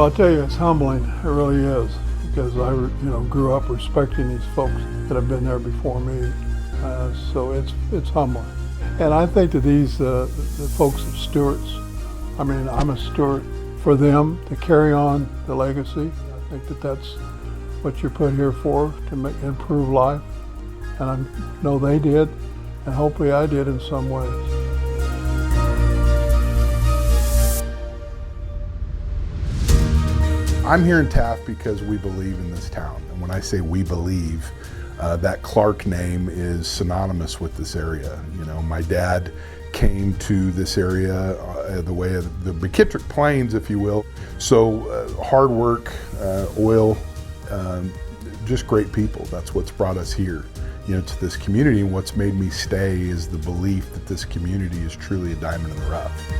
Well, I'll tell you, it's humbling. It really is, because I, grew up respecting these folks that have been there before me. So it's humbling. And I think that these the folks of Stewart's, I'm a Stewart, for them to carry on the legacy. I think that that's what you're put here for, to improve life. And I know they did, and hopefully I did in some ways. I'm here in Taft because we believe in this town. And when I say we believe, that Clark name is synonymous with this area. My dad came to this area the way of the McKittrick Plains, if you will. So hard work, oil, just great people. That's what's brought us here, to this community. And what's made me stay is the belief that this community is truly a diamond in the rough.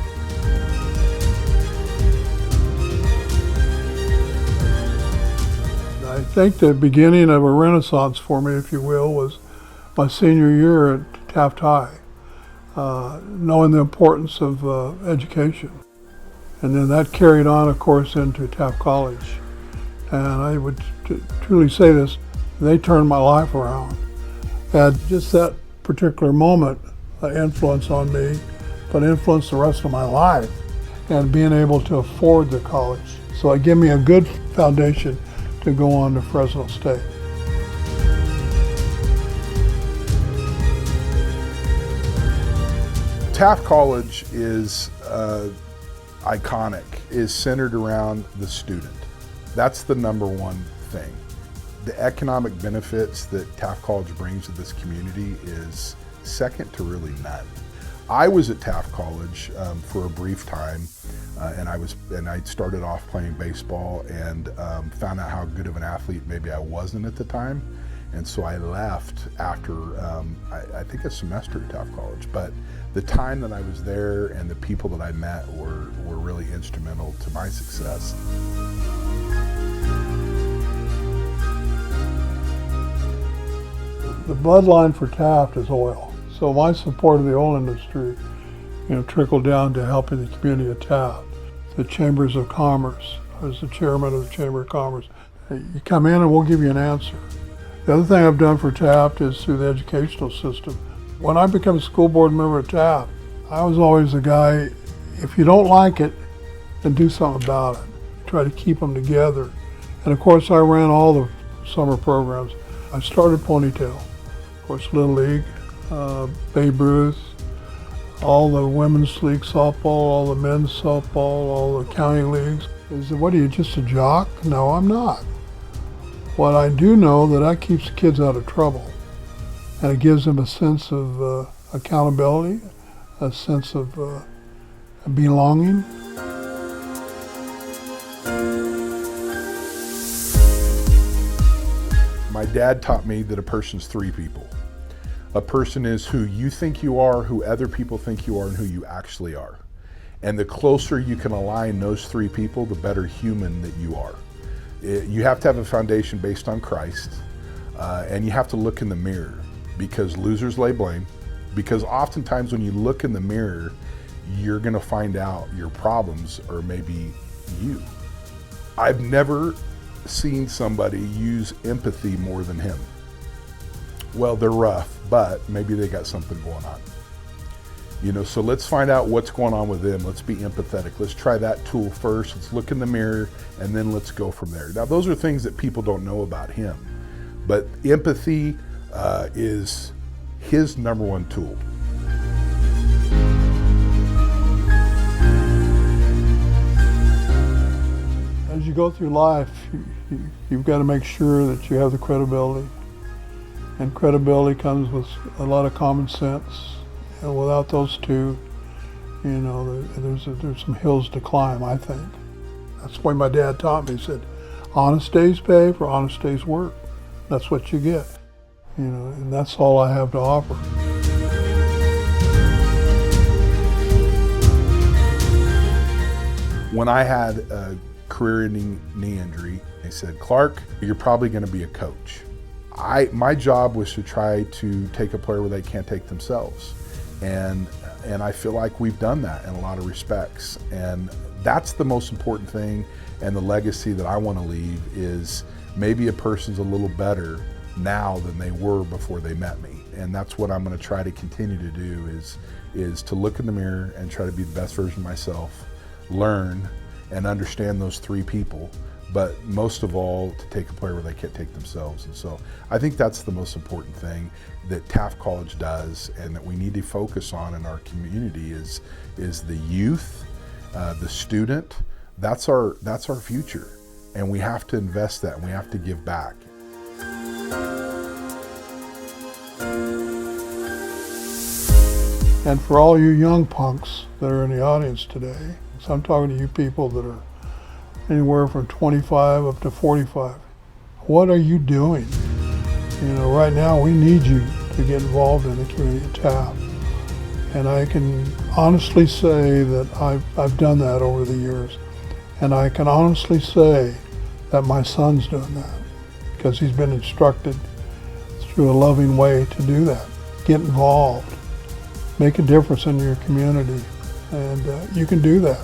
I think the beginning of a renaissance for me, if you will, was my senior year at Taft High, knowing the importance of education. And then that carried on, of course, into Taft College. And I would truly say this, they turned my life around. Had just that particular moment influence on me, but influenced the rest of my life, and being able to afford the college. So it gave me a good foundation to go on to Fresno State. Taft College is iconic, is centered around the student. That's the number one thing. The economic benefits that Taft College brings to this community is second to really none. I was at Taft College for a brief time, and I started off playing baseball and found out how good of an athlete maybe I wasn't at the time. And so I left after, I think a semester at Taft College. But the time that I was there and the people that I met were really instrumental to my success. The bloodline for Taft is oil. So my support of the oil industry, trickled down to helping the community of Taft. The Chambers of Commerce, I was the chairman of the Chamber of Commerce. You come in and we'll give you an answer. The other thing I've done for Taft is through the educational system. When I became a school board member at Taft, I was always the guy, if you don't like it, then do something about it. Try to keep them together. And of course I ran all the summer programs. I started Ponytail, of course Little League, Babe Ruth, all the women's league softball, all the men's softball, all the county leagues. What are you, just a jock? No, I'm not. What I do know that keeps kids out of trouble, and it gives them a sense of accountability, a sense of belonging. My dad taught me that a person's three people. A person is who you think you are, who other people think you are, and who you actually are. And the closer you can align those three people, the better human that you are. You have to have a foundation based on Christ, and you have to look in the mirror, because losers lay blame. Because oftentimes when you look in the mirror, you're gonna find out your problems are maybe you. I've never seen somebody use empathy more than him. Well, they're rough, but maybe they got something going on. So let's find out what's going on with them. Let's be empathetic. Let's try that tool first. Let's look in the mirror, and then let's go from there. Now, those are things that people don't know about him, but empathy is his number one tool. As you go through life, you've got to make sure that you have the credibility. And credibility comes with a lot of common sense. And without those two, there's some hills to climb, I think. That's why my dad taught me. He said, honest days pay for honest days work. That's what you get. And that's all I have to offer. When I had a career-ending knee injury, they said, Clark, you're probably going to be a coach. My job was to try to take a player where they can't take themselves. And I feel like we've done that in a lot of respects. And That's the most important thing, and the legacy that I want to leave is maybe a person's a little better now than they were before they met me. And that's what I'm going to try to continue to do is to look in the mirror and try to be the best version of myself, learn and understand those three people, but most of all to take a player where they can't take themselves. And so I think that's the most important thing that Taft College does and that we need to focus on in our community is the youth, the student. That's our future, and we have to invest that and we have to give back. And for all you young punks that are in the audience today, so I'm talking to you people that are anywhere from 25 up to 45, what are you doing? You know, right now we need you to get involved in the community of Taft. And I can honestly say that I've done that over the years. And I can honestly say that my son's doing that because he's been instructed through a loving way to do that. Get involved, make a difference in your community, and you can do that.